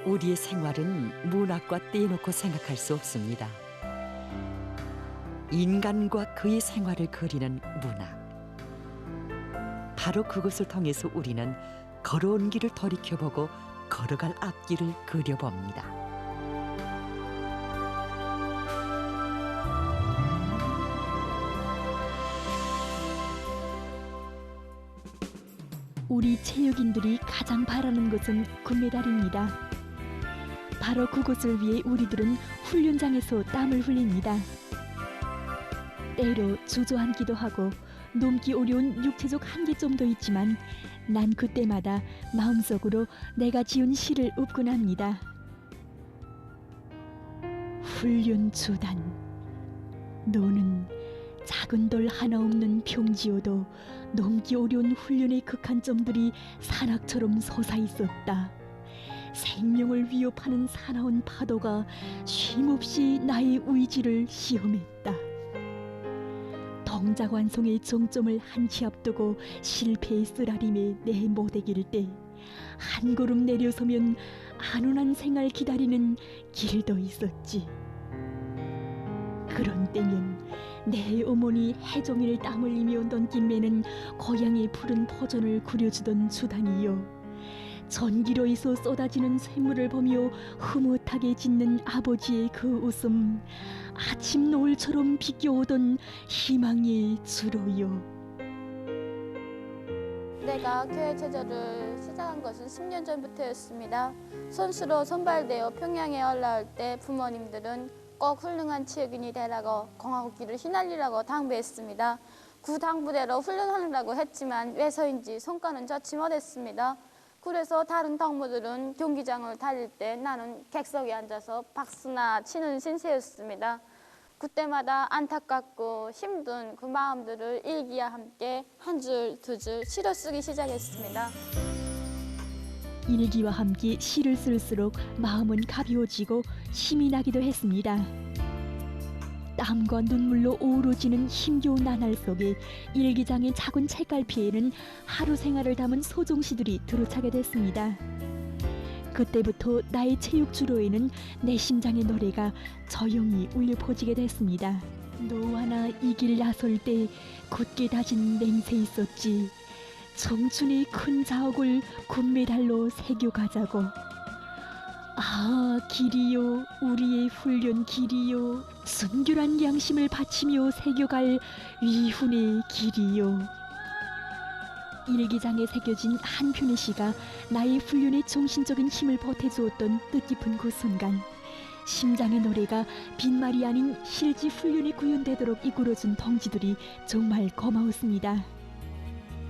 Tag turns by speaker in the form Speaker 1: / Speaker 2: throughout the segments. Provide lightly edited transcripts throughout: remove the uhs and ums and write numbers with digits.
Speaker 1: 우리의 생활은 문학과 떼놓고 생각할 수 없습니다. 인간과 그의 생활을 그리는 문학. 바로 그것을 통해서 우리는 걸어온 길을 돌이켜보고 걸어갈 앞길을 그려봅니다.
Speaker 2: 우리 체육인들이 가장 바라는 것은 금메달입니다. 바로 그것을 위해 우리들은 훈련장에서 땀을 흘립니다. 때로 주저앉기도 하고 넘기 어려운 육체적 한계점도 있지만 난 그때마다 마음속으로 내가 지은 시를 읊곤합니다. 훈련주단, 너는 작은 돌 하나 없는 평지여도 넘기 어려운 훈련의 극한점들이 산악처럼 솟아있었다. 생명을 위협하는 사나운 파도가 쉼없이 나의 의지를 시험했다. 동작 완성의 정점을 한치 앞두고 실패의 쓰라림에 내 모대길 때 한 걸음 내려서면 안온한 생활 기다리는 길도 있었지. 그런 때면 내 어머니 해종일 땀 흘리며 넘긴 고향의 푸른 포전을 그려주던 주단이요, 전기로에서 쏟아지는 샘물을 보며 흐뭇하게 짓는 아버지의 그 웃음, 아침 노을처럼 비껴오던 희망의 주로요.
Speaker 3: 내가 교회 체조를 시작한 것은 10년 전부터였습니다. 선수로 선발되어 평양에 올라올 때 부모님들은 꼭 훌륭한 체육인이 되라고 공화국기를 휘날리라고 당부했습니다. 그 당부대로 훈련하느라고 했지만 왜서인지 성과는 좋지 못했습니다. 그래서 다른 동무들은 경기장을 달릴 때 나는 객석에 앉아서 박수나 치는 신세였습니다. 그때마다 안타깝고 힘든 그 마음들을 일기와 함께 한 줄, 두 줄 시로 쓰기 시작했습니다.
Speaker 2: 일기와 함께 시를 쓸수록 마음은 가벼워지고 힘이 나기도 했습니다. 땀과 눈물로 어우러지는 힘겨운 나날 속에 일기장의 작은 책갈피에는 하루 생활을 담은 소정시들이 들어차게 됐습니다. 그때부터 나의 체육 주로에는 내 심장의 노래가 조용히 울려 퍼지게 됐습니다. 너와 나 이 길 나설 때 굳게 다진 맹세 있었지. 청춘의 큰 자옥을 금메달로 새겨가자고. 아, 길이요, 우리의 훈련 길이요, 순결한 양심을 바치며 새겨갈 위훈의 길이요. 일기장에 새겨진 한 편의 시가 나의 훈련의 정신적인 힘을 보태주었던 뜻깊은 그 순간, 심장의 노래가 빈말이 아닌 실지 훈련에 구현되도록 이끌어준 동지들이 정말 고마웠습니다.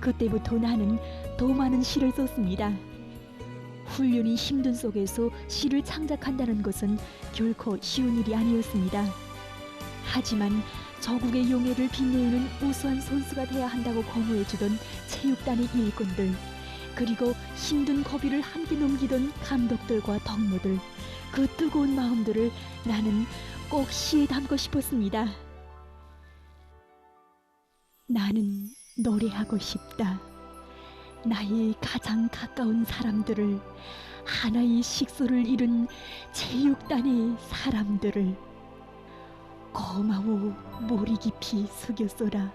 Speaker 2: 그때부터 나는 더 많은 시를 썼습니다. 훈련이 힘든 속에서 시를 창작한다는 것은 결코 쉬운 일이 아니었습니다. 하지만 조국의 용해를 빛내는 우수한 선수가 돼야 한다고 공호해주던 체육단의 일꾼들, 그리고 힘든 고비를 함께 넘기던 감독들과 동무들, 그 뜨거운 마음들을 나는 꼭 시에 담고 싶었습니다. 나는 노래하고 싶다. 나의 가장 가까운 사람들을, 하나의 식소를 잃은 체육단의 사람들을. 고마워 머리 깊이 숙였소라.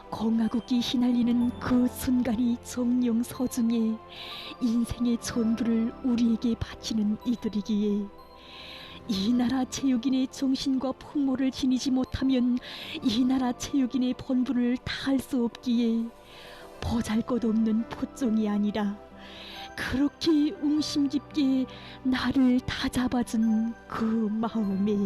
Speaker 2: 공화국이 휘날리는 그 순간이 정령 소중해. 인생의 전부를 우리에게 바치는 이들이기에 이 나라 체육인의 정신과 풍모를 지니지 못하면 이 나라 체육인의 본분을 다할 수 없기에 보잘것없는 포종이 아니라 그렇게 웅심 깊게 나를 다잡아준 그 마음에.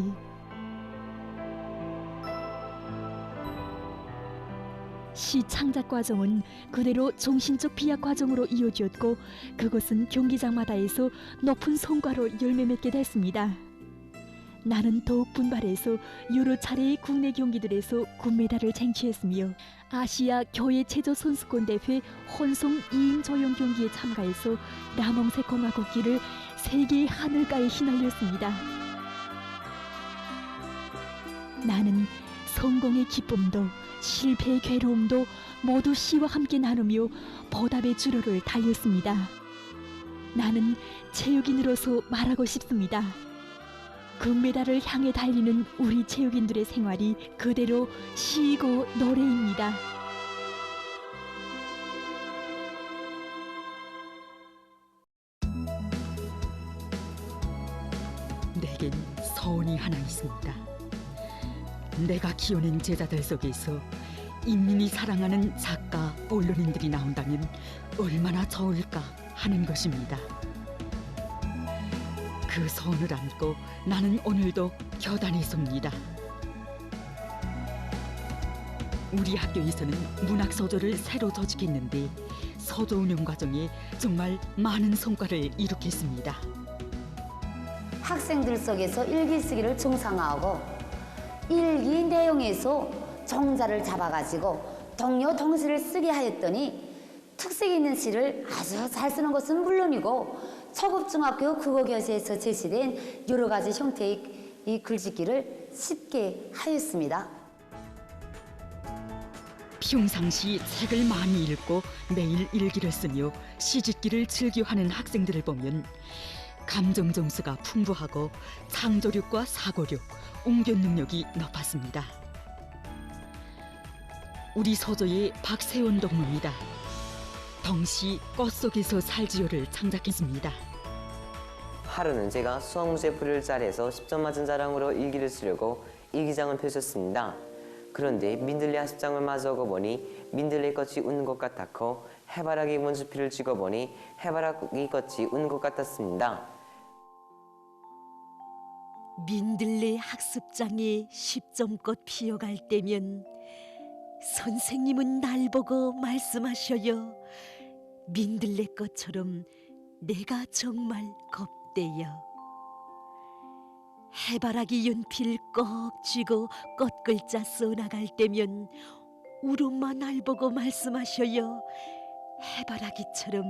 Speaker 2: 시 창작 과정은 그대로 정신적 비약 과정으로 이어졌고, 그것은 경기장마다에서 높은 성과로 열매 맺게 됐습니다. 나는 더욱 분발해서 여러 차례의 국내 경기들에서 금메달을 쟁취했으며 아시아 교회 체조 선수권 대회 혼성 2인 조용 경기에 참가해서 남홍색 공화국기를 세계의 하늘가에 휘날렸습니다. 나는 성공의 기쁨도 실패의 괴로움도 모두 시와 함께 나누며 보답의 주로를 달렸습니다. 나는 체육인으로서 말하고 싶습니다. 금메달을 향해 달리는 우리 체육인들의 생활이 그대로 시고 노래입니다.
Speaker 1: 내겐 소원이 하나 있습니다. 내가 키워낸 제자들 속에서 인민이 사랑하는 작가, 언론인들이 나온다면 얼마나 좋을까 하는 것입니다. 그 소원을 안고 나는 오늘도 교단에 섭니다. 우리 학교에서는 문학서조를 새로 조직했는데 서조 운영 과정에 정말 많은 성과를 이룩했습니다.
Speaker 4: 학생들 속에서 일기 쓰기를 정상화하고 일기 내용에서 정자를 잡아가지고 동요 동시를 쓰게 하였더니 특색 있는 시를 아주 잘 쓰는 것은 물론이고 초급중학교 국어교재에서 제시된 여러 가지 형태의 이 글짓기를 쉽게 하였습니다.
Speaker 1: 평상시 책을 많이 읽고 매일 일기를 쓰며 시짓기를 즐겨하는 학생들을 보면 감정 정수가 풍부하고 창조력과 사고력, 웅변 능력이 높았습니다. 우리 서조의 박세원 동무입니다. 동시 꽃 속에서 살지요를 창작했습니다.
Speaker 5: 하루는 제가 수학 문제 풀이를 잘해서 10점 맞은 자랑으로 일기를 쓰려고 일기장을 펼쳤습니다. 그런데 민들레 한 10장을 마주하고 보니 민들레 꽃이 웃는 것 같았고 해바라기 문수피를 찍어보니 해바라기 꽃이 웃는 것 같았습니다.
Speaker 6: 민들레 학습장에 10점꽃 피어갈 때면 선생님은 날 보고 말씀하셔요. 민들레꽃처럼 내가 정말 곱대요. 해바라기 연필 꼭 쥐고 꽃글자 써나갈 때면 우엄마 날 보고 말씀하셔요. 해바라기처럼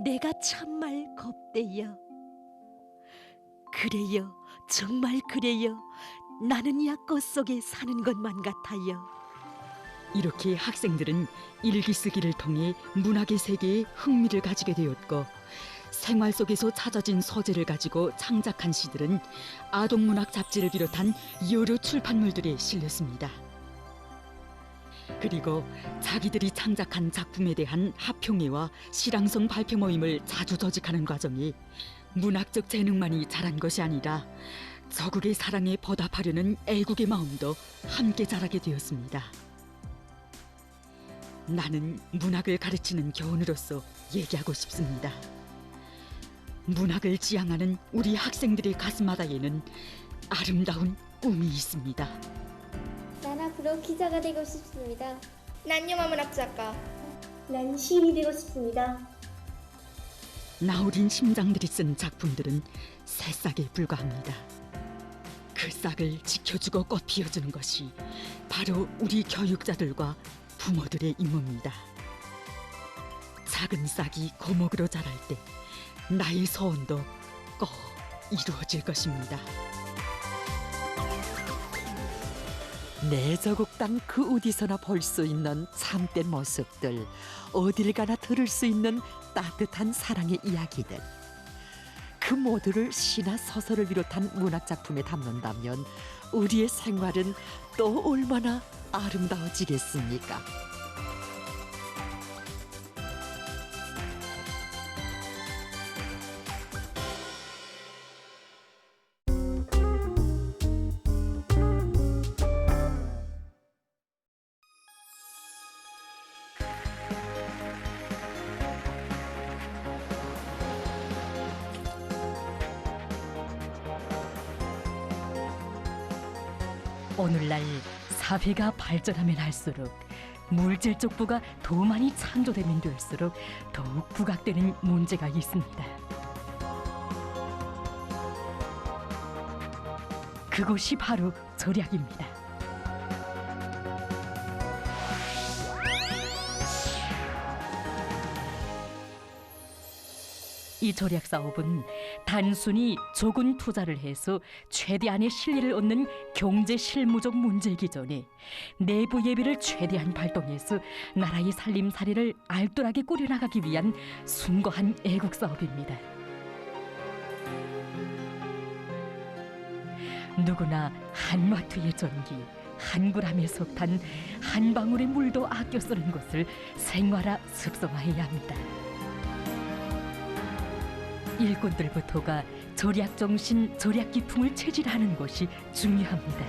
Speaker 6: 내가 참말 곱대요. 그래요, 정말 그래요. 나는야 꽃 속에 사는 것만 같아요.
Speaker 1: 이렇게 학생들은 일기 쓰기를 통해 문학의 세계에 흥미를 가지게 되었고 생활 속에서 찾아진 소재를 가지고 창작한 시들은 아동문학 잡지를 비롯한 여러 출판물들에 실렸습니다. 그리고 자기들이 창작한 작품에 대한 합평회와 시랑성 발표 모임을 자주 조직하는 과정에 문학적 재능만이 자란 것이 아니라 조국의 사랑에 보답하려는 애국의 마음도 함께 자라게 되었습니다. 나는 문학을 가르치는 교원으로서 얘기하고 싶습니다. 문학을 지향하는 우리 학생들의 가슴마다에는 아름다운 꿈이 있습니다.
Speaker 7: 난 앞으로 기자가 되고 싶습니다.
Speaker 8: 난 영화문학 작가.
Speaker 7: 난 시인이 되고 싶습니다.
Speaker 1: 나우린 심장들이 쓴 작품들은 새싹에 불과합니다. 그 싹을 지켜주고 꽃 피워주는 것이 바로 우리 교육자들과 부모들의 임무입니다. 작은 싹이 고목으로 자랄 때 나의 소원도 꼭 이루어질 것입니다.
Speaker 9: 내 조국 땅 그 어디서나 볼 수 있는 참된 모습들, 어딜 가나 들을 수 있는 따뜻한 사랑의 이야기들. 그 모두를 시나 소설을 비롯한 문학 작품에 담는다면 우리의 생활은 또 얼마나 아름다워지겠습니까?
Speaker 6: 오늘날 사회가 발전하면 할수록 물질 쪽부가 더 많이 창조되면 될수록 더욱 부각되는 문제가 있습니다. 그것이 바로 절약입니다. 이 절약 사업은 단순히 적은 투자를 해서 최대한의 실리를 얻는 경제 실무적 문제이기 전에 내부 예비를 최대한 발동해서 나라의 살림살이를 알뜰하게 꾸려나가기 위한 숭고한 애국 사업입니다. 누구나 한마투의 전기, 한 그램의 석탄, 한 방울의 물도 아껴 쓰는 것을 생활화 습성화해야 합니다. 일꾼들부터가 절약 정신, 절약 기풍을 체질하는 것이 중요합니다.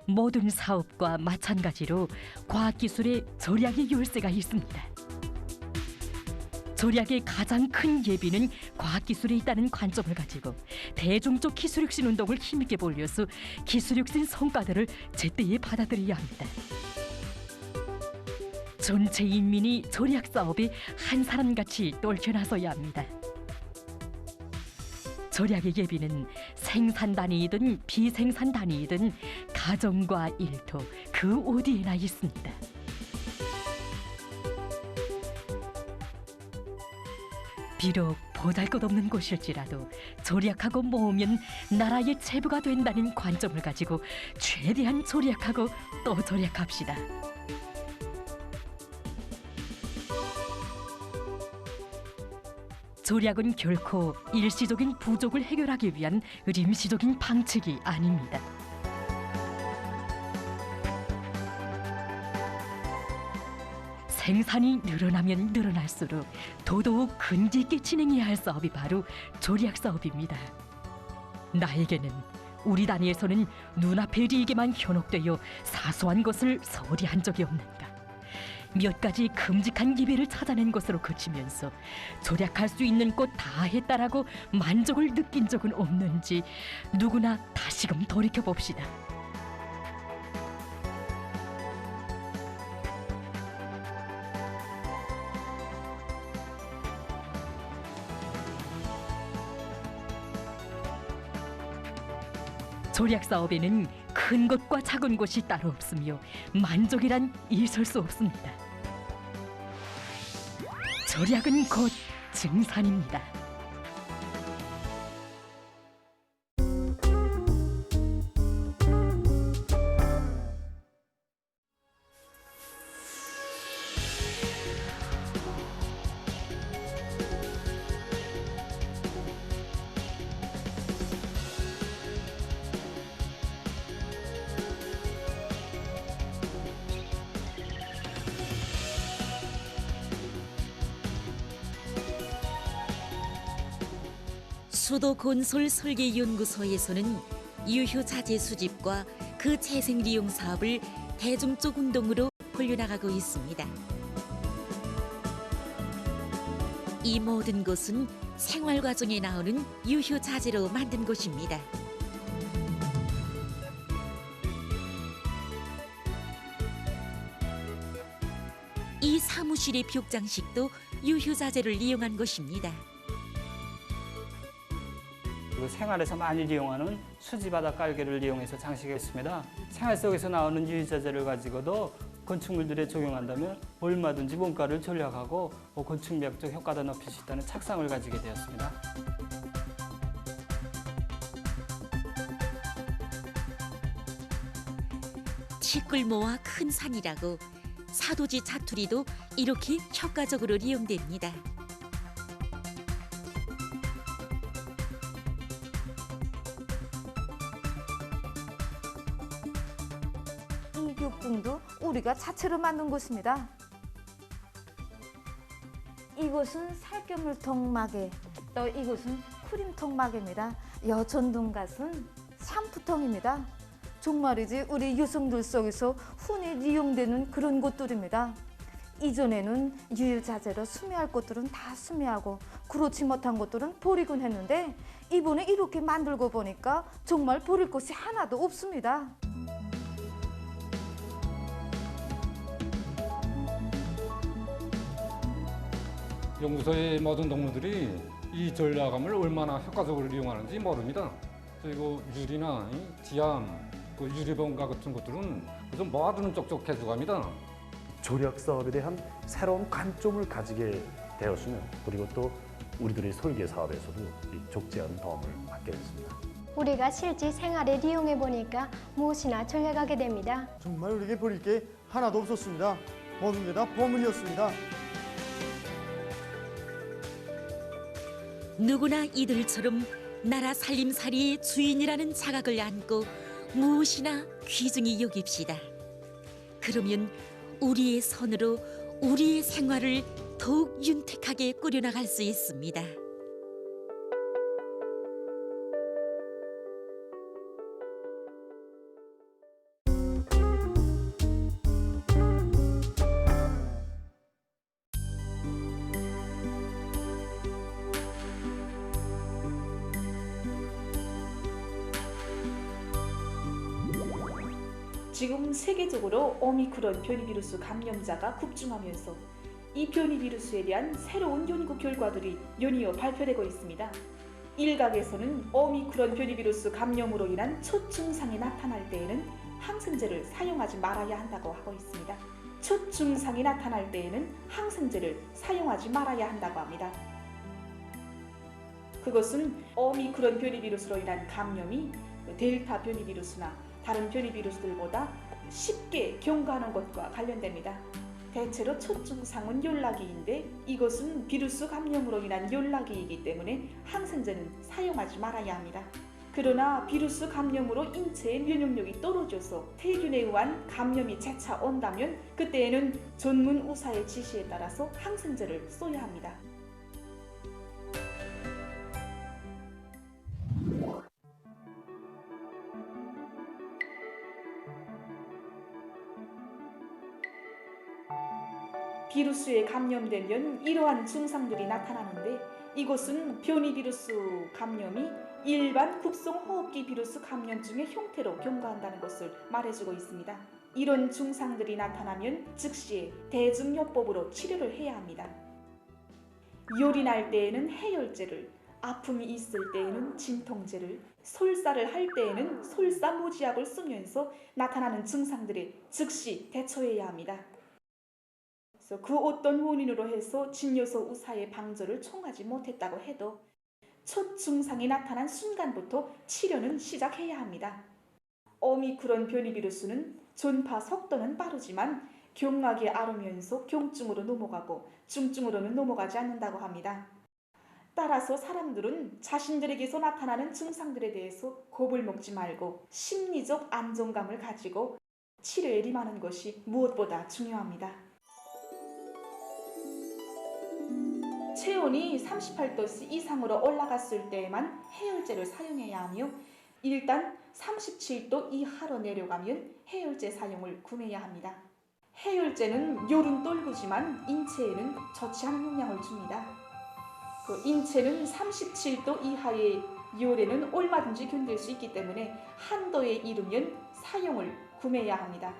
Speaker 6: 모든 사업과 마찬가지로 과학기술에 절약의 열쇠가 있습니다. 절약의 가장 큰 예비는 과학기술에 있다는 관점을 가지고 대중적 기술혁신 운동을 힘있게 벌여서 기술혁신 성과들을 제때에 받아들여야 합니다. 전체 인민이 절약 사업에 한 사람같이 떨쳐나서야 합니다. 절약의 예비는 생산 단위이든 비생산 단위이든 가정과 일터 그 어디에나 있습니다. 비록 보잘것없는 곳일지라도 절약하고 모으면 나라의 체부가 된다는 관점을 가지고 최대한 절약하고 또 절약합시다. 절약은 결코 일시적인 부족을 해결하기 위한 임시적인 방책이 아닙니다. 생산이 늘어나면 늘어날수록 더더욱 근기 있게 진행해야 할 사업이 바로 절약 사업입니다. 나에게는 우리 단위에서는 눈앞의 리익에만 현혹되어 사소한 것을 서리한 적이 없는가. 몇 가지 큼직한 기회를 찾아낸 것으로 그치면서 절약할 수 있는 것 다 했다라고 만족을 느낀 적은 없는지 누구나 다시금 돌이켜봅시다. 절약 사업에는 큰 것과 작은 것이 따로 없으며 만족이란 있을 수 없습니다. 절약은 곧 증산입니다.
Speaker 10: 수도건설설계연구소에서는 유효자재 수집과 그 재생利用 사업을 대중적 운동으로 벌려나가고 있습니다. 이 모든 것은 생활 과정에 나오는 유효자재로 만든 것입니다. 이 사무실의 벽장식도 유효자재를 이용한 것입니다.
Speaker 11: 생활에서 많이 이용하는 수지바닥 깔개를 이용해서 장식했습니다. 생활 속에서 나오는 유효자재를 가지고도 건축물들에 적용한다면 얼마든지 원가를 절약하고 건축미학적 효과도 높일 수 있다는 착상을 가지게 되었습니다.
Speaker 10: 치끌모와 큰 산이라고 사도지 자투리도 이렇게 효과적으로 이용됩니다.
Speaker 12: 이 벽봉도 우리가 자체로 만든 것입니다. 이곳은 살결물통 마개, 또 이곳은 크림통 마개입니다. 여 전동갓은 샴푸통입니다. 정말이지 우리 여성들 속에서 흔히 이용되는 그런 것들입니다. 이전에는 유효자재로 수미할 것들은 다 수미하고 그렇지 못한 것들은 버리곤 했는데 이번에 이렇게 만들고 보니까 정말 버릴 것이 하나도 없습니다.
Speaker 13: 연구소의 모든 동무들이 이 전략감을 얼마나 효과적으로 이용하는지 모릅니다. 그리고 유리나 지암, 유리병과 같은 것들은 좀 모아두는 쪽쪽해지고 갑니다.
Speaker 14: 절약 사업에 대한 새로운 관점을 가지게 되었으며 그리고 또 우리들의 설계 사업에서도 적지 않은 도움을 받게 됐습니다.
Speaker 7: 우리가 실제 생활에 이용해 보니까 무엇이나 절약하게 됩니다.
Speaker 15: 정말 우리에게 버릴 게 하나도 없었습니다. 모든 게 다 보물이었습니다.
Speaker 10: 누구나 이들처럼 나라 살림살이의 주인이라는 자각을 안고 무엇이나 귀중히 여깁시다. 그러면 우리의 손으로 우리의 생활을 더욱 윤택하게 꾸려나갈 수 있습니다.
Speaker 16: 지금 세계적으로 오미크론 변이비루스 감염자가 급증하면서 이 변이비루스에 대한 새로운 연구 결과들이 연이어 발표되고 있습니다. 일각에서는 오미크론 변이비루스 감염으로 인한 첫 증상이 나타날 때에는 항생제를 사용하지 말아야 한다고 하고 있습니다. 첫 증상이 나타날 때에는 항생제를 사용하지 말아야 한다고 합니다. 그것은 오미크론 변이비루스로 인한 감염이 델타 변이비루스나 다른 변이비루스들보다 쉽게 경과하는 것과 관련됩니다. 대체로 첫 증상은 열나기인데 이것은 비루스 감염으로 인한 열나기이기 때문에 항생제는 사용하지 말아야 합니다. 그러나 비루스 감염으로 인체의 면역력이 떨어져서 세균에 의한 감염이 재차 온다면 그때에는 전문 의사의 지시에 따라서 항생제를 써야 합니다. 비루스에 감염되면 이러한 증상들이 나타나는데 이것은 변이비루스 감염이 일반 급성호흡기 비루스 감염증의 형태로 경과한다는 것을 말해주고 있습니다. 이런 증상들이 나타나면 즉시 대증요법으로 치료를 해야 합니다. 열이 날 때에는 해열제를, 아픔이 있을 때에는 진통제를, 설사를 할 때에는 설사모지약을 쓰면서 나타나는 증상들에 즉시 대처해야 합니다. 그 어떤 원인으로 해서 진료소 의사의 방조를 청하지 못했다고 해도 첫 증상이 나타난 순간부터 치료는 시작해야 합니다. 오미크론 변이비루스는 전파 속도는 빠르지만 경락이 앓으면서 경증으로 넘어가고 중증으로는 넘어가지 않는다고 합니다. 따라서 사람들은 자신들에게서 나타나는 증상들에 대해서 겁을 먹지 말고 심리적 안정감을 가지고 치료에 임하는 것이 무엇보다 중요합니다. 체온이 38도 이상으로 올라갔을 때에만 해열제를 사용해야 하며 일단 37도 이하로 내려가면 해열제 사용을 금해야 합니다. 해열제는 열은 떨구지만 인체에는 좋지 않은 영향을 줍니다. 인체는 37도 이하의 열에는 얼마든지 견딜 수 있기 때문에 한도에 이르면 사용을 금해야 합니다.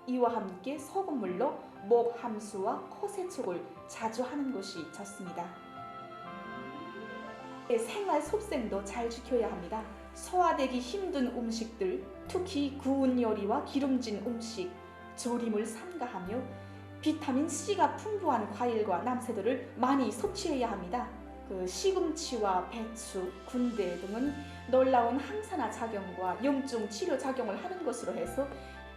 Speaker 16: 이와 함께 소금물로 목 함수와 코 세척을 자주 하는 것이 좋습니다. 생활 습생도 잘 지켜야 합니다. 소화되기 힘든 음식들, 특히 구운 요리와 기름진 음식, 조림을 삼가하며 비타민 C가 풍부한 과일과 남새들을 많이 섭취해야 합니다. 시금치와 배추, 군대 등은 놀라운 항산화 작용과 염증 치료 작용을 하는 것으로 해서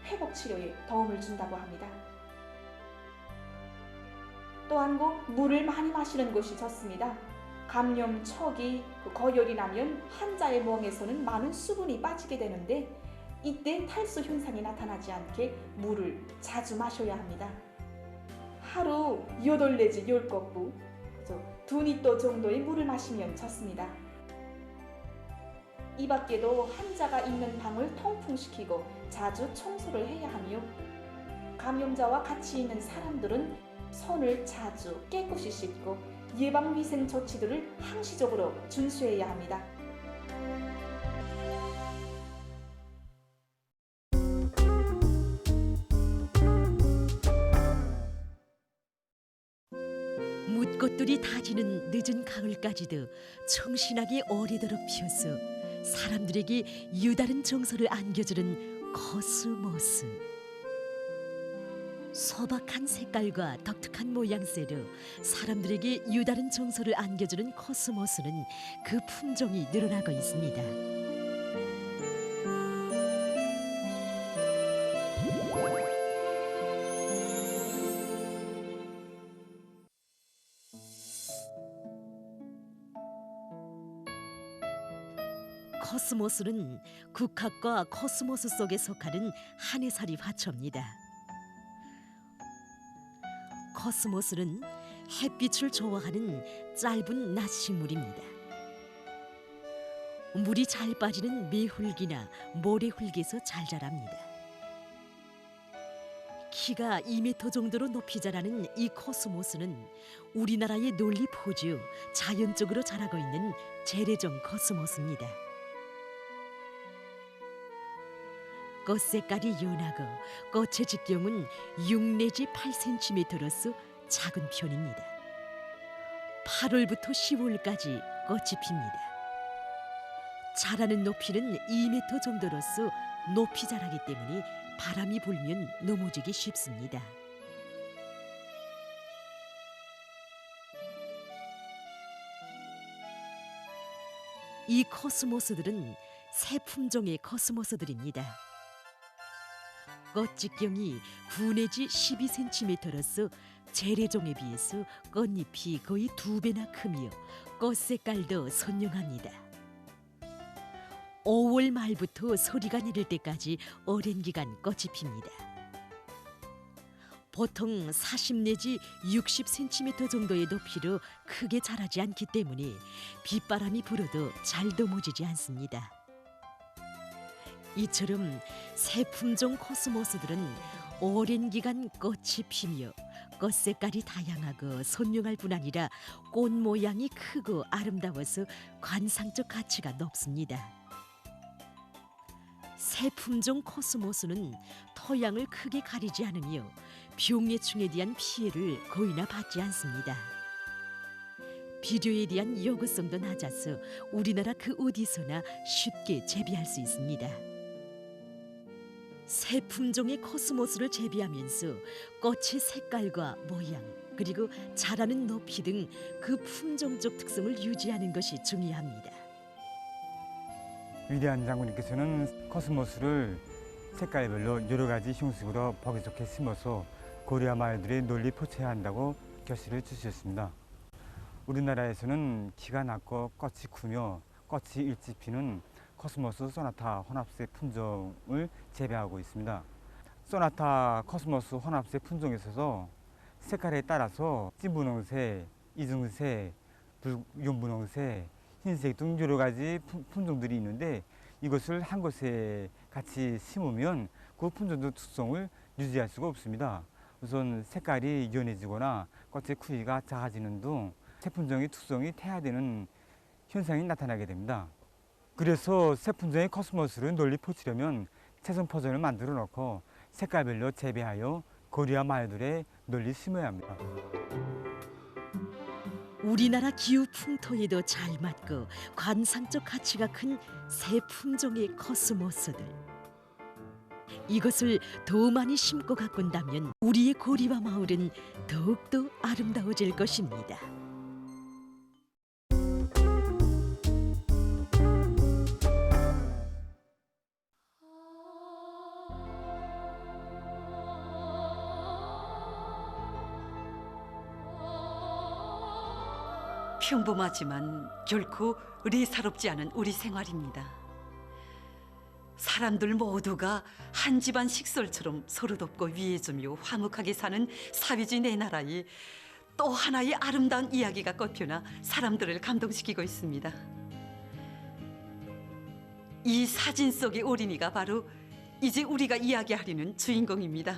Speaker 16: 회복 치료에 도움을 준다고 합니다. 또한 물을 많이 마시는 것이 좋습니다. 감염 초기 고열이 나면 환자의 몸에서는 많은 수분이 빠지게 되는데 이때 탈수 현상이 나타나지 않게 물을 자주 마셔야 합니다. 하루 8 내지 10거프 2리터 정도의 물을 마시면 좋습니다. 이 밖에도 환자가 있는 방을 통풍시키고 자주 청소를 해야 하며 감염자와 같이 있는 사람들은 손을 자주 깨끗이 씻고 예방위생 조치들을 항시적으로 준수해야 합니다.
Speaker 10: 묻꽃들이 다지는 늦은 가을까지도 청신하게 오래도록 피어서 사람들에게 유다른 정서를 안겨주는 코스모스. 소박한 색깔과 독특한 모양새로 사람들에게 유다른 정서를 안겨주는 코스모스는 그 품종이 늘어나고 있습니다. 코스모스는 국학과 코스모스 속에 속하는 한 해살이 화초입니다. 코스모스는 햇빛을 좋아하는 짧은 낫식물입니다. 물이 잘 빠지는 매흙이나 모래흙에서 잘 자랍니다. 키가 2m 정도로 높이 자라는 이 코스모스는 우리나라의 논리 포주 자연적으로 자라고 있는 재래종 코스모스입니다. 꽃 색깔이 연하고 꽃의 직경은 6 내지 8cm로서 작은 편입니다. 8월부터 10월까지 꽃이 핍니다. 자라는 높이는 2m 정도로서 높이 자라기 때문에 바람이 불면 넘어지기 쉽습니다. 이 코스모스들은 새 품종의 코스모스들입니다. 꽃 직경이 9 내지 12cm로서 재래종에 비해서 꽃잎이 거의 2배나 크며 꽃 색깔도 선명합니다. 5월 말부터 소리가 내릴 때까지 오랜 기간 꽃이 핍니다. 보통 40 내지 60cm 정도의 높이로 크게 자라지 않기 때문에 빗바람이 불어도 잘 넘어지지 않습니다. 이처럼 새 품종 코스모스들은 오랜 기간 꽃이 피며 꽃 색깔이 다양하고 선명할 뿐 아니라 꽃 모양이 크고 아름다워서 관상적 가치가 높습니다. 새 품종 코스모스는 토양을 크게 가리지 않으며 병해충에 대한 피해를 거의나 받지 않습니다. 비료에 대한 요구성도 낮아서 우리나라 그 어디서나 쉽게 재배할 수 있습니다. 새 품종의 코스모스를 재배하면서 꽃의 색깔과 모양 그리고 자라는 높이 등 그 품종적 특성을 유지하는 것이 중요합니다.
Speaker 17: 위대한 장군님께서는 코스모스를 색깔별로 여러 가지 형식으로 보기 좋게 심어서 고려아 마을들의 널리 포착해야 한다고 결실을 주셨습니다. 우리나라에서는 키가 낮고 꽃이 크며 꽃이 일찍 피는 코스모스 소나타 혼합색 품종을 재배하고 있습니다. 소나타 코스모스 혼합색 품종에 있어서 색깔에 따라서 찐분홍색, 이중색, 연분홍색, 흰색 등 여러 가지 품종들이 있는데 이것을 한 곳에 같이 심으면 그 품종적 특성을 유지할 수가 없습니다. 우선 색깔이 연해지거나 꽃의 크기가 작아지는 등 새 품종의 특성이 퇴화되는 현상이 나타나게 됩니다. 그래서 새 품종의 코스모스를 널리 퍼치려면 채선 포전을 만들어 놓고 색깔별로 재배하여 고리와 마을들에 널리 심어야 합니다.
Speaker 10: 우리나라 기후 풍토에도 잘 맞고 관상적 가치가 큰 새 품종의 코스모스들. 이것을 더 많이 심고 가꾼다면 우리의 고리와 마을은 더욱더 아름다워질 것입니다.
Speaker 18: 평범하지만 결코 의례사롭지 않은 우리 생활입니다. 사람들 모두가 한 집안 식솔처럼 서로 돕고 위해주며 화목하게 사는 사회주의 내 나라에 또 하나의 아름다운 이야기가 꽃피나 사람들을 감동시키고 있습니다. 이 사진 속의 어린이가 바로 이제 우리가 이야기하려는 주인공입니다.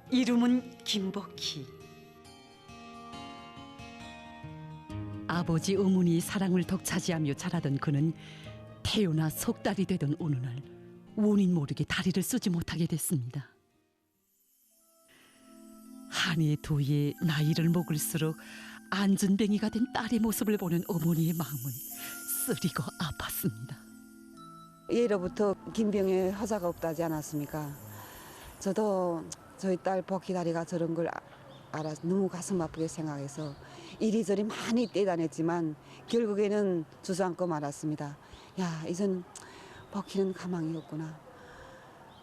Speaker 18: 이름은 김복희.
Speaker 19: 아버지 어머니의 사랑을 독차지하며 자라던 그는 태어나 석 달이 되던 어느 날 원인 모르게 다리를 쓰지 못하게 됐습니다. 한 해 두 해 나이를 먹을수록 안전뱅이가 된 딸의 모습을 보는 어머니의 마음은 쓰리고 아팠습니다.
Speaker 20: 예로부터 김병에 허자가 없다지 않았습니까? 저도 저희 딸 복희 다리가 저런 걸 알아서 너무 가슴 아프게 생각해서 이리저리 많이 떼다녔지만 결국에는 주저앉고 말았습니다. 야, 이젠 복희는 가망이 없구나.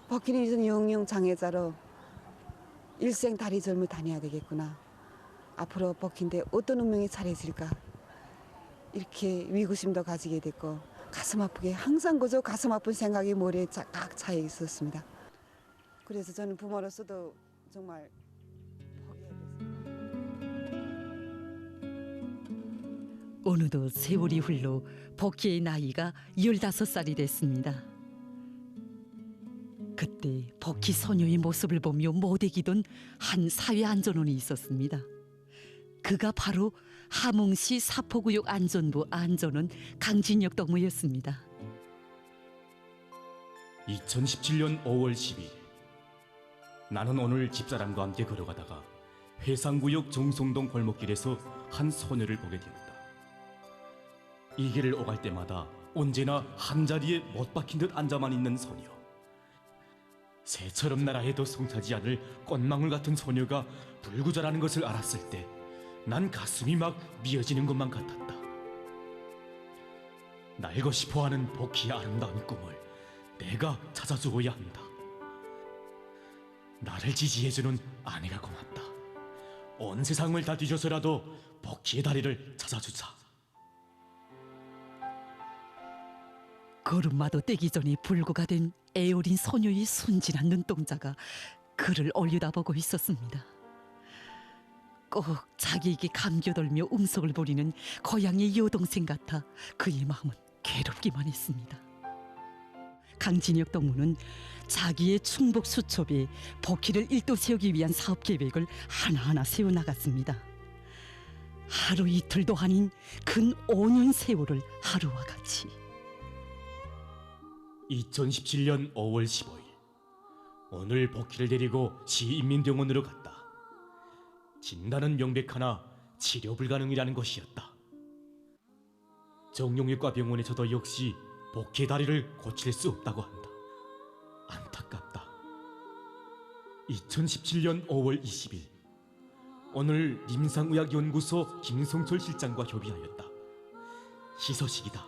Speaker 20: 복희는 이젠 영영 장애자로 일생 다리 젊어 다녀야 되겠구나. 앞으로 복희인데 어떤 운명이 차려질까. 이렇게 위구심도 가지게 됐고 가슴 아프게 항상 그저 가슴 아픈 생각이 머리에 꽉 차 있었습니다. 그래서 저는 부모로서도 정말
Speaker 19: 어느덧 세월이 흘러 복희의 나이가 15살이 됐습니다. 그때 복희 소녀의 모습을 보며 못이기던 한 사회 안전원이 있었습니다. 그가 바로 함흥시 사포구역 안전부 안전원 강진혁 동무였습니다.
Speaker 21: 2017년 5월 10일 나는 오늘 집사람과 함께 걸어가다가 회상구역 정송동 골목길에서 한 소녀를 보게 되었다. 이 길을 오갈 때마다 언제나 한자리에 못 박힌 듯 앉아만 있는 소녀. 새처럼 날아 해도 성차지 않을 꽃망울 같은 소녀가 불구자라는 것을 알았을 때 난 가슴이 막 미어지는 것만 같았다. 날고 싶어하는 복희의 아름다운 꿈을 내가 찾아주어야 한다. 나를 지지해주는 아내가 고맙다. 온 세상을 다 뒤져서라도 복희의 다리를 찾아주자.
Speaker 19: 걸음마도 떼기 전에 불구가 된 애어린 소녀의 순진한 눈동자가 그를 올려다보고 있었습니다. 꼭 자기에게 감겨들며 음성을 부리는 고향의 여동생 같아 그의 마음은 괴롭기만 했습니다. 강진혁 동무는 자기의 충북 수첩에 복희를 일도 세우기 위한 사업 계획을 하나하나 세워나갔습니다. 하루 이틀도 아닌 근 5년 세월을 하루와 같이.
Speaker 21: 2017년 5월 15일 오늘 복희를 데리고 시인민병원으로 갔다. 진단은 명백하나 치료 불가능이라는 것이었다. 정형외과 병원에 저도 역시 복희의 다리를 고칠 수 없다고 한다. 안타깝다. 2017년 5월 20일 오늘 임상의학연구소 김성철 실장과 협의하였다. 희소식이다.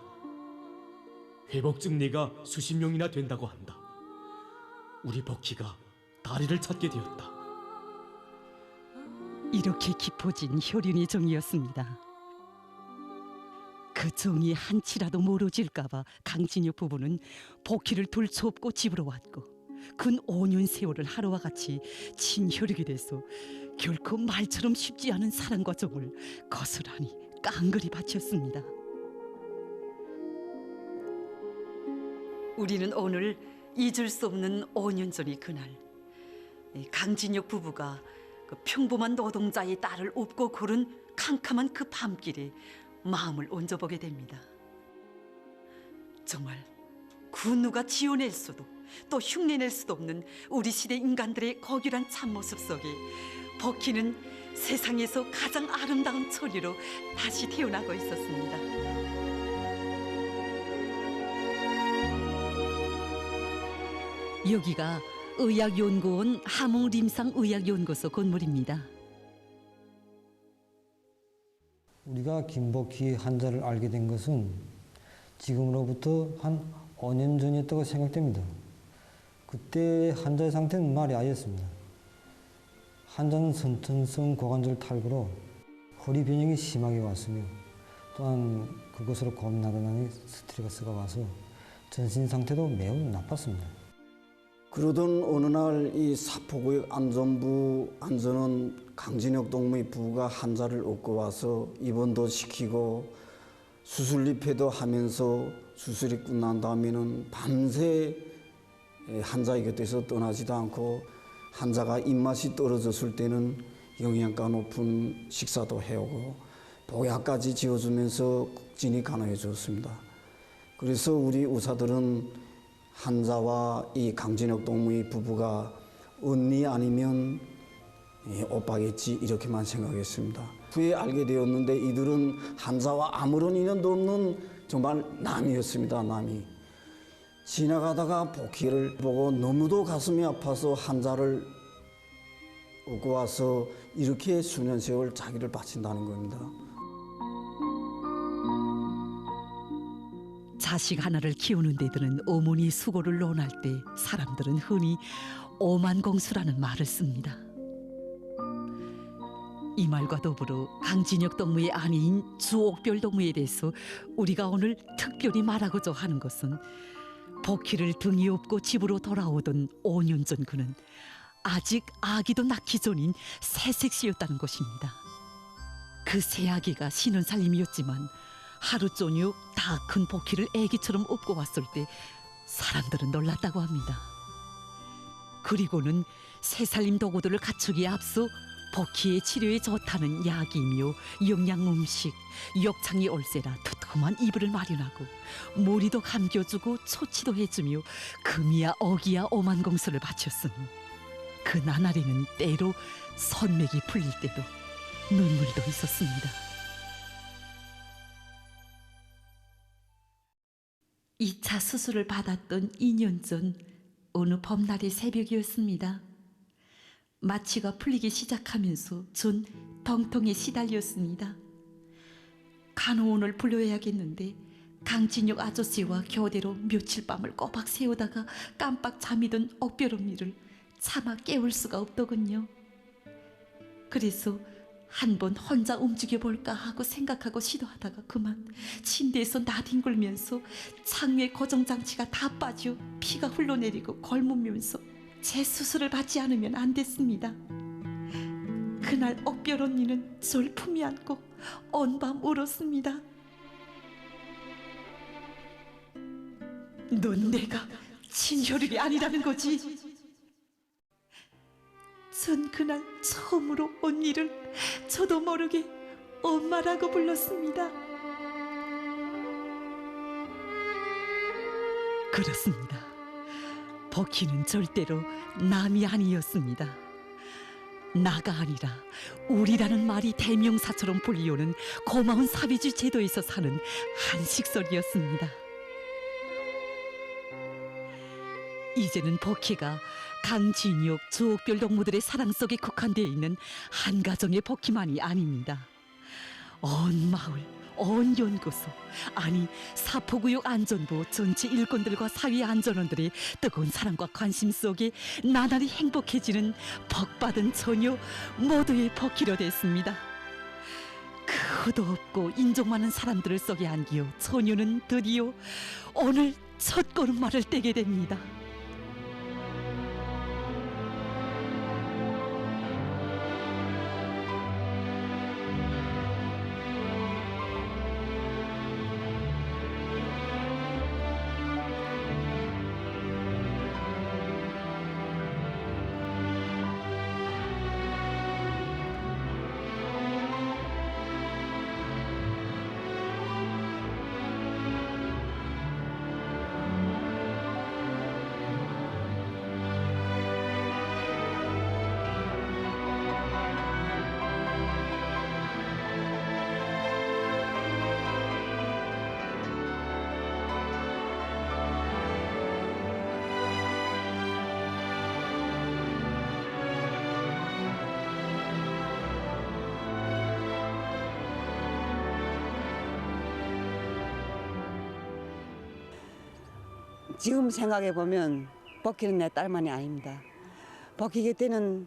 Speaker 21: 회복 증례가 수십 명이나 된다고 한다. 우리 복희가 다리를 찾게 되었다.
Speaker 19: 이렇게 깊어진 혈연의 정이었습니다. 그 정이 한치라도 멀어질까봐 강진혁 부부는 복희를 둘쳐업고 집으로 왔고 근 5년 세월을 하루와 같이 친혈육이 돼서 결코 말처럼 쉽지 않은 사랑과 정을 고스란히 깡그리 바쳤습니다.
Speaker 18: 우리는 오늘 잊을 수 없는 5년 전의 그날 강진혁 부부가 그 평범한 노동자의 딸을 업고 고른 캄캄한 그 밤길에 마음을 얹어보게 됩니다. 정말 그 누가 지어낼 수도 또 흉내낼 수도 없는 우리 시대 인간들의 고귀한 참모습 속에 복희는 세상에서 가장 아름다운 처리로 다시 태어나고 있었습니다.
Speaker 19: 여기가 의학연구원 함흥림상의학연구소 건물입니다.
Speaker 22: 우리가 김복희 환자를 알게 된 것은 지금으로부터 한 5년 전이었다고 생각됩니다. 그때 환자의 상태는 말이 아니었습니다. 환자는 선천성 고관절 탈구로 허리 변형이 심하게 왔으며 또한 그것으로 고민하던 스트레스가 와서 전신 상태도 매우 나빴습니다.
Speaker 23: 그러던 어느 날 이 사포구역 안전부 안전원 강진혁 동무의 부부가 환자를 업고 와서 입원도 시키고 수술 입회도 하면서 수술이 끝난 다음에는 밤새 환자의 곁에서 떠나지도 않고 환자가 입맛이 떨어졌을 때는 영양가 높은 식사도 해오고 보약까지 지어주면서 국진이 간호해 주었습니다. 그래서 우리 의사들은 환자와 이 강진혁 동무의 부부가 언니 아니면 오빠겠지 이렇게만 생각했습니다. 후에 알게 되었는데 이들은 환자와 아무런 인연도 없는 정말 남이었습니다. 남이. 지나가다가 복희를 보고 너무도 가슴이 아파서 환자를 업고 와서 이렇게 수년 세월 자기를 바친다는 겁니다.
Speaker 19: 자식 하나를 키우는 데 드는 어머니 수고를 논할 때 사람들은 흔히 오만공수라는 말을 씁니다. 이 말과 더불어 강진혁 동무의 아내인 주옥별 동무에 대해서 우리가 오늘 특별히 말하고자 하는 것은 복희를 등이 업고 집으로 돌아오던 5년 전 그는 아직 아기도 낳기 전인 새색시였다는 것입니다. 그 새 아기가 쉬는 살림이었지만 하루 저녁 다 큰 복희를 아기처럼 업고 왔을 때 사람들은 놀랐다고 합니다. 그리고는 새살림 도구들을 갖추기에 앞서 복희의 치료에 좋다는 약이며 영양음식, 욕창이 올세라 두툼한 이불을 마련하고 머리도 감겨주고 초치도 해주며 금이야 어기야 오만공수를 바쳤으니 그 나날에는 때로 선맥이 풀릴 때도 눈물도 있었습니다. 2차 수술을 받았던 2년 전 어느 봄날의 새벽이었습니다. 마취가 풀리기 시작하면서 전 병통에 시달렸습니다. 간호원을 불러야겠는데 강진혁 아저씨와 교대로 며칠 밤을 꼬박 새우다가 깜빡 잠이 든 옥별 언니를 차마 깨울 수가 없더군요. 그래서 한번 혼자 움직여볼까 하고 생각하고 시도하다가 그만 침대에서 나뒹굴면서 창외 고정장치가 다 빠져 피가 흘러내리고 골무면서 재수술을 받지 않으면 안 됐습니다. 그날 옥별 언니는 절 품에 안고 온 밤 울었습니다. 넌 내가 친혈육이 아니라는 거지. 전 그날 처음으로 언니를 저도 모르게 엄마라고 불렀습니다. 그렇습니다. 복희는 절대로 남이 아니었습니다. 나가 아니라 우리라는 말이 대명사처럼 불리우는 고마운 사회주의 제도에서 사는 한식설이었습니다. 이제는 복희가 강진혁, 주옥별 동무들의 사랑 속에 국한되어 있는 한 가정의 복희만이 아닙니다. 온 마을, 온 연구소, 아니 사포구역 안전부 전체 일꾼들과 사회안전원들의 뜨거운 사랑과 관심 속에 나날이 행복해지는 복받은 처녀 모두의 복희로 됐습니다. 그 후도 없고 인종 많은 사람들을 속에 안기어 처녀는 드디어 오늘 첫 걸음마를 떼게 됩니다.
Speaker 20: 지금 생각해 보면 복희는 내 딸만이 아닙니다. 복희 곁에는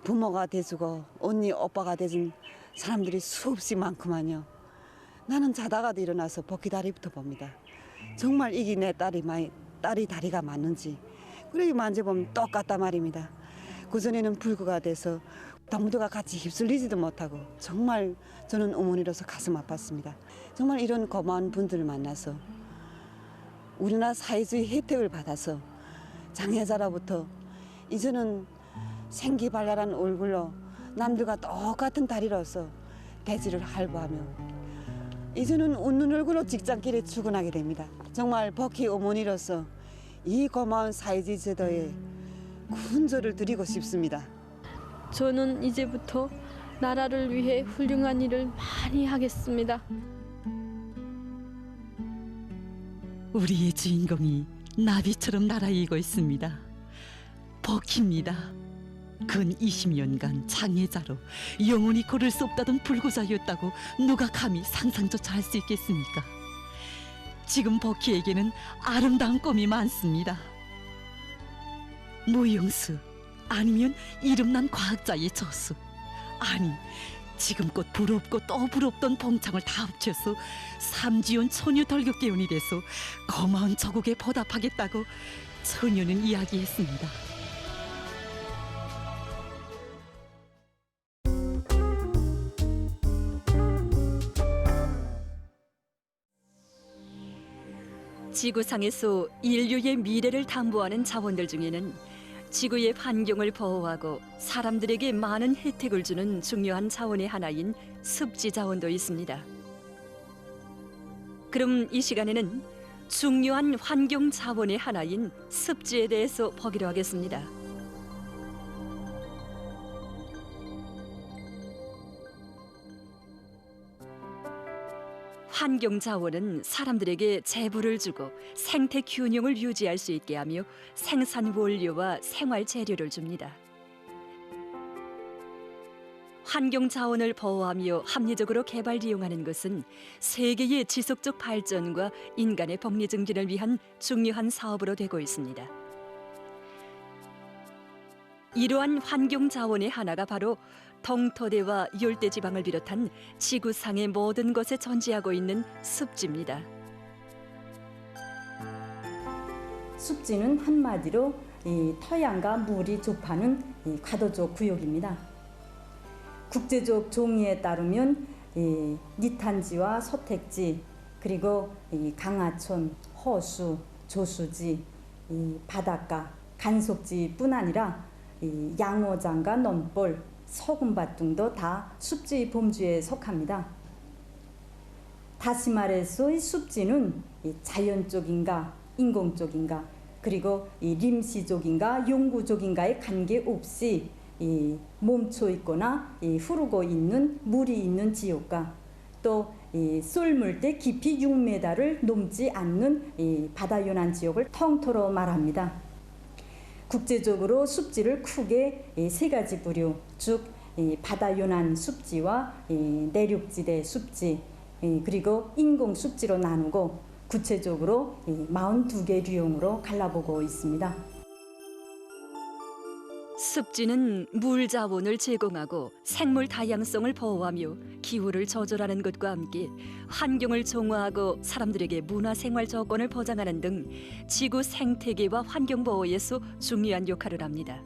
Speaker 20: 부모가 돼주고 언니, 오빠가 돼준 사람들이 수없이 많구만요. 나는 자다가도 일어나서 복희 다리부터 봅니다. 정말 이게 내 딸이 다리가 맞는지 그래 만져보면 똑같단 말입니다. 그전에는 불구가 돼서 동무들과 같이 휩쓸리지도 못하고 정말 저는 어머니로서 가슴 아팠습니다. 정말 이런 고마운 분들을 만나서 우리나라 사회주의 혜택을 받아서 장애자로부터 이제는 생기발랄한 얼굴로 남들과 똑같은 다리로서 대지를 할부하며 이제는 웃는 얼굴로 직장길에 출근하게 됩니다. 정말 복희 어머니로서 이 고마운 사회주의 제도에 군절을 드리고 싶습니다.
Speaker 2: 저는 이제부터 나라를 위해 훌륭한 일을 많이 하겠습니다.
Speaker 19: 우리의 주인공이 나비처럼 날아이고 있습니다. 복희입니다. 근 20년간 장애자로 영원히 걸을 수 없다던 불구자였다고 누가 감히 상상조차 할 수 있겠습니까? 지금 복희에게는 아름다운 꿈이 많습니다. 무용수 아니면 이름난 과학자의 저수, 아니 지금껏 부럽고 또 부럽던 봉창을 다 합쳐서 삼지연 소녀 덜격대원이 돼서 고마운 조국에 보답하겠다고 처녀는 이야기했습니다.
Speaker 1: 지구상에서 인류의 미래를 담보하는 자원들 중에는 지구의 환경을 보호하고 사람들에게 많은 혜택을 주는 중요한 자원의 하나인 습지 자원도 있습니다. 그럼 이 시간에는 중요한 환경 자원의 하나인 습지에 대해서 보기로 하겠습니다. 환경 자원은 사람들에게 재물을 주고 생태 균형을 유지할 수 있게 하며 생산 원료와 생활 재료를 줍니다. 환경 자원을 보호하며 합리적으로 개발 이용하는 것은 세계의 지속적 발전과 인간의 복리 증진을 위한 중요한 사업으로 되고 있습니다. 이러한 환경 자원의 하나가 바로 동토대와 열대지방을 비롯한 지구상의 모든 것에 존재하고 있는 습지입니다.
Speaker 3: 습지는 한마디로 이 토양과 물이 접하는 이 과도적 구역입니다. 국제적 정의에 따르면 이 니탄지와 소택지, 그리고 이 강하천, 호수, 조수지, 이 바닷가, 간속지뿐 아니라 이 양어장과 논벌, 소금밭 등도 다 습지 범주에 속합니다. 다시 말해서 이 습지는 이 자연적인가 인공적인가 그리고 이 림시적인가 영구적인가에 관계없이 이 멈춰 있거나 이 흐르고 있는 물이 있는 지역과 또 이 썰물 때 깊이 6m를 넘지 않는 이 바다 연안 지역을 통틀어 말합니다. 국제적으로 습지를 크게 세 가지 부류, 즉 바다 연안 습지와 내륙지대 습지, 그리고 인공 습지로 나누고 구체적으로 42개 류형으로 갈라보고 있습니다.
Speaker 1: 습지는 물 자원을 제공하고 생물 다양성을 보호하며 기후를 조절하는 것과 함께 환경을 정화하고 사람들에게 문화생활 조건을 보장하는 등 지구 생태계와 환경 보호에서 중요한 역할을 합니다.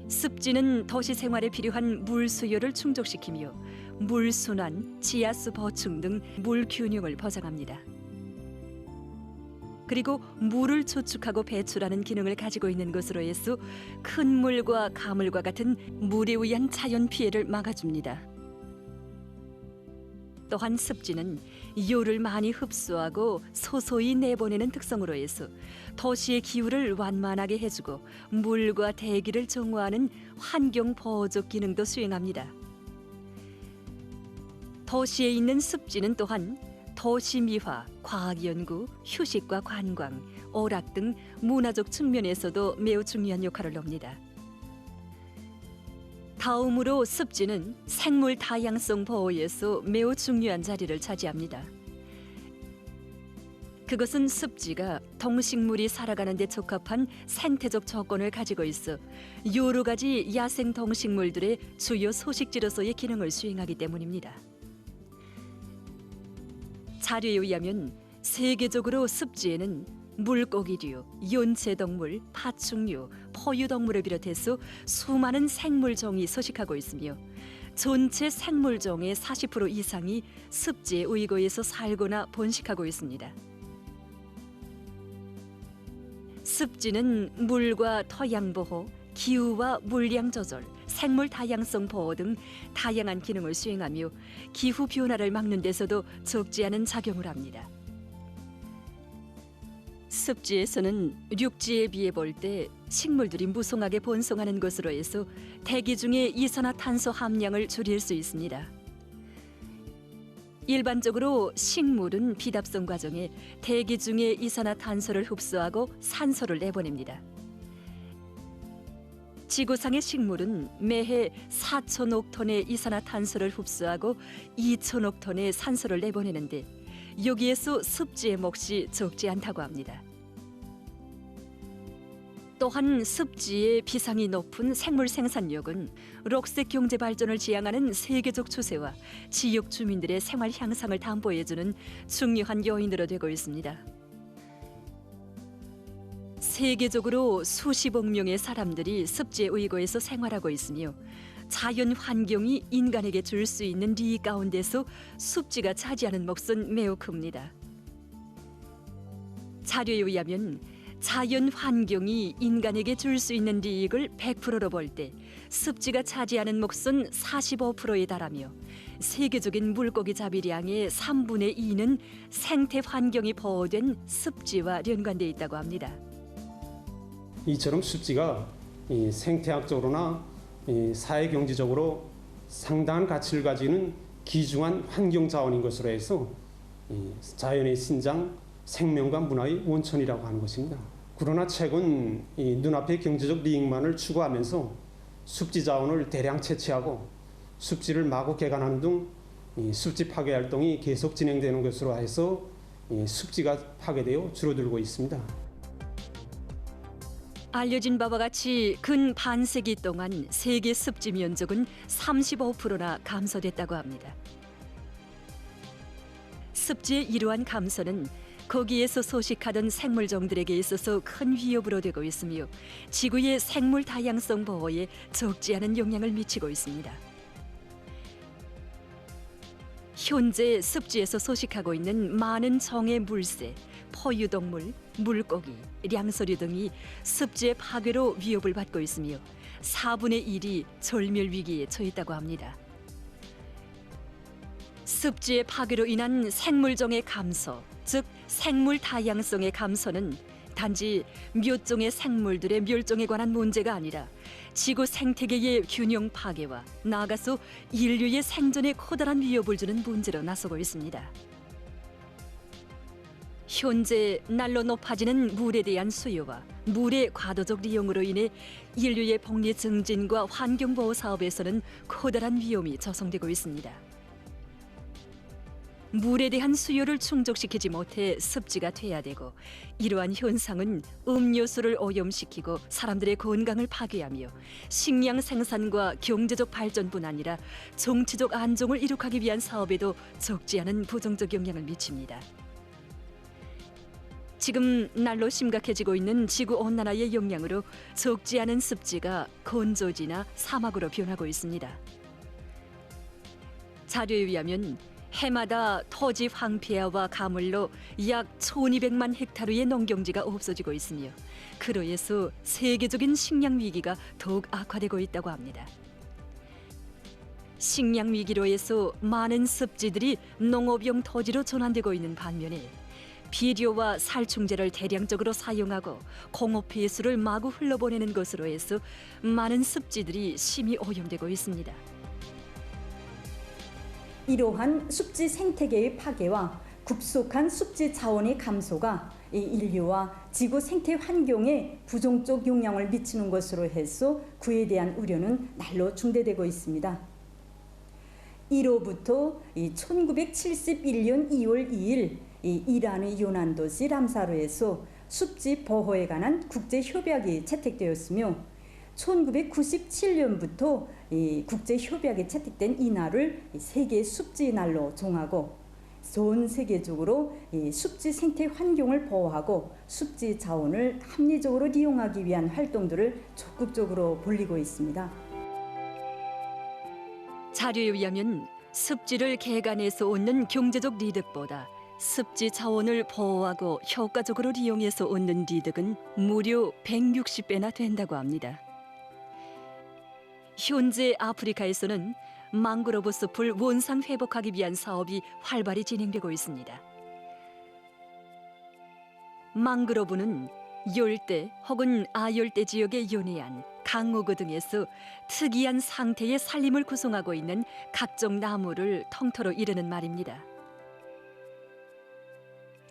Speaker 1: 습지는 도시 생활에 필요한 물 수요를 충족시키며 물 순환, 지하수 보충 등 물 균형을 보장합니다. 그리고 물을 저축하고 배출하는 기능을 가지고 있는 것으로 해서 큰 물과 가물과 같은 물에 의한 자연 피해를 막아줍니다. 또한 습지는 열을 많이 흡수하고 소소히 내보내는 특성으로 해서 도시의 기후를 완만하게 해주고 물과 대기를 정화하는 환경 보호적 기능도 수행합니다. 도시에 있는 습지는 또한 도시 미화, 과학 연구, 휴식과 관광, 오락 등 문화적 측면에서도 매우 중요한 역할을 합니다. 다음으로 습지는 생물 다양성 보호에서 매우 중요한 자리를 차지합니다. 그것은 습지가 동식물이 살아가는 데 적합한 생태적 조건을 가지고 있어 여러 가지 야생 동식물들의 주요 소식지로서의 기능을 수행하기 때문입니다. 자료에 의하면 세계적으로 습지에는 물고기류, 연체동물, 파충류, 포유동물을 비롯해서 수많은 생물종이 서식하고 있으며 전체 생물종의 40% 이상이 습지의 의거에서 살거나 번식하고 있습니다. 습지는 물과 토양 보호, 기후와 물량 조절, 생물 다양성 보호 등 다양한 기능을 수행하며 기후 변화를 막는 데서도 적지 않은 작용을 합니다. 습지에서는 육지에 비해 볼 때 식물들이 무성하게 번성하는 것으로 해서 대기 중의 이산화탄소 함량을 줄일 수 있습니다. 일반적으로 식물은 비답성 과정에 대기 중의 이산화탄소를 흡수하고 산소를 내보냅니다. 지구상의 식물은 매해 4천억 톤의 이산화탄소를 흡수하고 2천억 톤의 산소를 내보내는데 여기에서 습지의 몫이 적지 않다고 합니다.
Speaker 4: 또한 습지의 비상이 높은 생물 생산력은 록색 경제 발전을 지향하는 세계적 추세와 지역 주민들의 생활 향상을 담보해주는 중요한 요인으로 되고 있습니다. 세계적으로 수십억 명의 사람들이 습지의 의거에서 생활하고 있으며 자연 환경이 인간에게 줄 수 있는利益 가운데서 습지가 차지하는 몫은 매우 큽니다. 자료에 의하면 자연 환경이 인간에게 줄 수 있는 이익을 100%로 볼 때 습지가 차지하는 몫은 45%에 달하며 세계적인 물고기 자비량의 3분의 2는 생태 환경이 보호된 습지와 연관돼 있다고 합니다.
Speaker 5: 이처럼 습지가 생태학적으로나 사회 경제적으로 상당한 가치를 가지는 귀중한 환경 자원인 것으로 해서 자연의 신장, 생명과 문화의 원천이라고 하는 것입니다. 그러나 최근 눈앞의 경제적 이익만을 추구하면서 습지 자원을 대량 채취하고 습지를 마구 개간하는 등 습지 파괴 활동이 계속 진행되는 것으로 해서 습지가 파괴되어 줄어들고 있습니다.
Speaker 4: 알려진 바와 같이 근 반세기 동안 세계 습지 면적은 35%나 감소됐다고 합니다. 습지의 이러한 감소는 거기에서 서식하던 생물종들에게 있어서 큰 위협으로 되고 있으며 지구의 생물 다양성 보호에 적지 않은 영향을 미치고 있습니다. 현재 습지에서 서식하고 있는 많은 종의 물새, 포유동물, 물고기, 량서류 등이 습지의 파괴로 위협을 받고 있으며 4분의 1이 절멸 위기에 처했다고 합니다. 습지의 파괴로 인한 생물종의 감소, 즉 생물 다양성의 감소는 단지 몇 종의 생물들의 멸종에 관한 문제가 아니라 지구 생태계의 균형 파괴와 나아가서 인류의 생존에 커다란 위협을 주는 문제로 나서고 있습니다. 현재 날로 높아지는 물에 대한 수요와 물의 과도적 이용으로 인해 인류의 복리 증진과 환경보호 사업에서는 커다란 위험이 조성되고 있습니다. 물에 대한 수요를 충족시키지 못해 습지가 퇴화되고 이러한 현상은 음료수를 오염시키고 사람들의 건강을 파괴하며 식량 생산과 경제적 발전뿐 아니라 정치적 안정을 이룩하기 위한 사업에도 적지 않은 부정적 영향을 미칩니다. 지금 날로 심각해지고 있는 지구온난화의 영향으로 적지 않은 습지가 건조지나 사막으로 변하고 있습니다. 자료에 의하면 해마다 토지 황폐화와 가물로 약 1200만 헥타르의 농경지가 없어지고 있으며 그로 인해서 세계적인 식량 위기가 더욱 악화되고 있다고 합니다. 식량 위기로 해서 많은 습지들이 농업용 토지로 전환되고 있는 반면에 비료와 살충제를 대량적으로 사용하고 공업 폐수를 마구 흘러보내는 것으로 해서 많은 습지들이 심히 오염되고 있습니다.
Speaker 3: 이러한 습지 생태계의 파괴와 급속한 습지 자원의 감소가 인류와 지구 생태 환경에 부정적 영향을 미치는 것으로 해서 그에 대한 우려는 날로 증대되고 있습니다. 이로부터 1971년 2월 2일 이란의 요난 도시 람사르에서 습지 보호에 관한 국제 협약이 채택되었으며 1997년부터 국제 협약이 채택된 이날을 세계 습지 날로 정하고 전 세계적으로 습지 생태 환경을 보호하고 습지 자원을 합리적으로 이용하기 위한 활동들을 적극적으로 벌이고 있습니다.
Speaker 4: 자료에 의하면 습지를 개간해서 얻는 경제적 이득보다 습지 자원을 보호하고 효과적으로 이용해서 얻는 이득은 무려 160배나 된다고 합니다. 현재 아프리카에서는 망그로브 숲을 원상 회복하기 위한 사업이 활발히 진행되고 있습니다. 망그로브는 열대 혹은 아열대 지역에 연해안, 강어구 등에서 특이한 상태의 산림을 구성하고 있는 각종 나무를 통틀어 이르는 말입니다.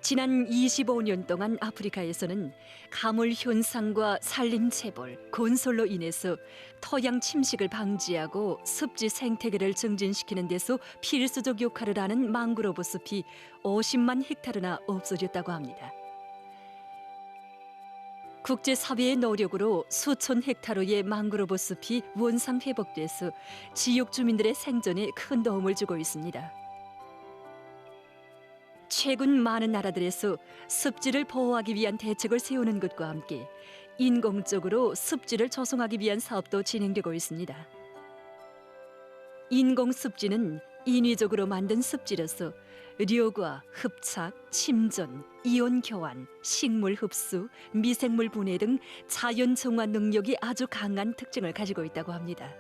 Speaker 4: 지난 25년 동안 아프리카에서는 가물 현상과 산림 채벌, 건설로 인해서 토양 침식을 방지하고 습지 생태계를 증진시키는 데서 필수적 역할을 하는 망그로브 숲이 50만 헥타르나 없어졌다고 합니다. 국제사회의 노력으로 수천 헥타르의 망그로브 숲이 원상 회복돼서 지역 주민들의 생존에 큰 도움을 주고 있습니다. 최근 많은 나라들에서 습지를 보호하기 위한 대책을 세우는 것과 함께 인공적으로 습지를 조성하기 위한 사업도 진행되고 있습니다. 인공 습지는 인위적으로 만든 습지로서 료과 흡착, 침전, 이온 교환, 식물 흡수, 미생물 분해 등 자연 정화 능력이 아주 강한 특징을 가지고 있다고 합니다.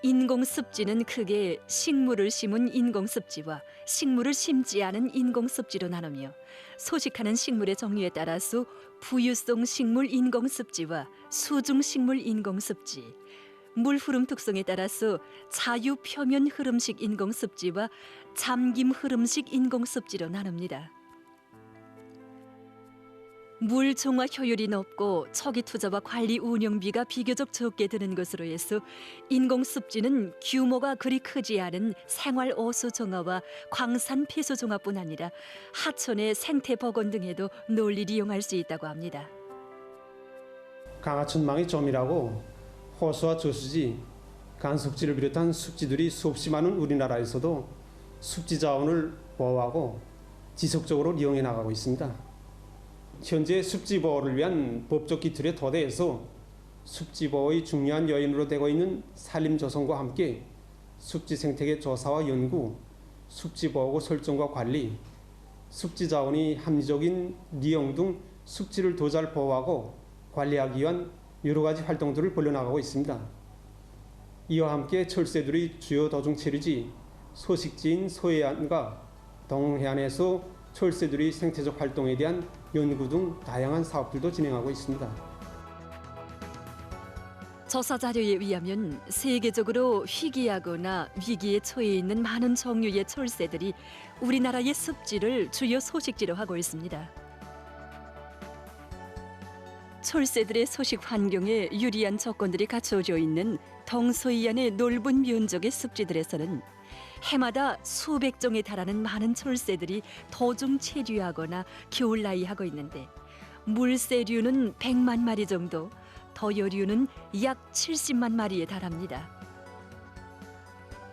Speaker 4: 인공 습지는 크게 식물을 심은 인공 습지와 식물을 심지 않은 인공 습지로 나누며 소식하는 식물의 종류에 따라서 부유성 식물 인공 습지와 수중 식물 인공 습지, 물 흐름 특성에 따라서 자유 표면 흐름식 인공 습지와 잠김 흐름식 인공 습지로 나눕니다. 물 정화 효율이 높고 초기 투자와 관리 운영비가 비교적 적게 드는 것으로 해서 인공 습지는 규모가 그리 크지 않은 생활 오수 정화와 광산 폐수 정화뿐 아니라 하천의 생태 복원 등에도 널리 이용할 수 있다고 합니다.
Speaker 5: 강하천망이 점이라고 호수와 저수지, 간석지를 비롯한 습지들이 수없이 많은 우리나라에서도 습지 자원을 보호하고 지속적으로 이용해 나가고 있습니다. 현재 습지 보호를 위한 법적 기틀의 토대에서 습지 보호의 중요한 요인으로 되고 있는 산림 조성과 함께 습지 생태계 조사와 연구, 습지 보호구 설정과 관리, 습지 자원의 합리적인 이용 등 습지를 더 잘 보호하고 관리하기 위한 여러 가지 활동들을 벌여나가고 있습니다. 이와 함께 철새들의 주요 도중 체류지 서식지인 서해안과 동해안에서 철새들의 생태적 활동에 대한 연구 등 다양한 사업들도 진행하고 있습니다.
Speaker 4: 조사 자료에 의하면 세계적으로 희귀하거나 위기에 처해 있는 많은 종류의 철새들이 우리나라의 습지를 주요 서식지로 하고 있습니다. 철새들의 서식 환경에 유리한 조건들이 갖춰져 있는 동서해안의 넓은 면적의 습지들에서는 해마다 수백 종에 달하는 많은 철새들이 도중 체류하거나 겨울나이하고 있는데 물새류는 100만 마리 정도, 더여류는 약 70만 마리에 달합니다.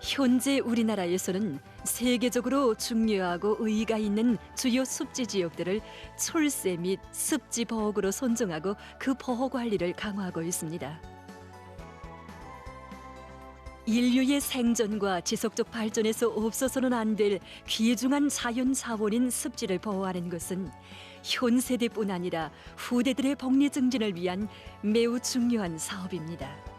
Speaker 4: 현재 우리나라에서는 세계적으로 중요하고 의의가 있는 주요 습지 지역들을 철새 및 습지 보호구로 선정하고 그 보호 관리를 강화하고 있습니다. 인류의 생존과 지속적 발전에서 없어서는 안 될 귀중한 자연 자원인 습지를 보호하는 것은 현 세대뿐 아니라 후대들의 복리 증진을 위한 매우 중요한 사업입니다.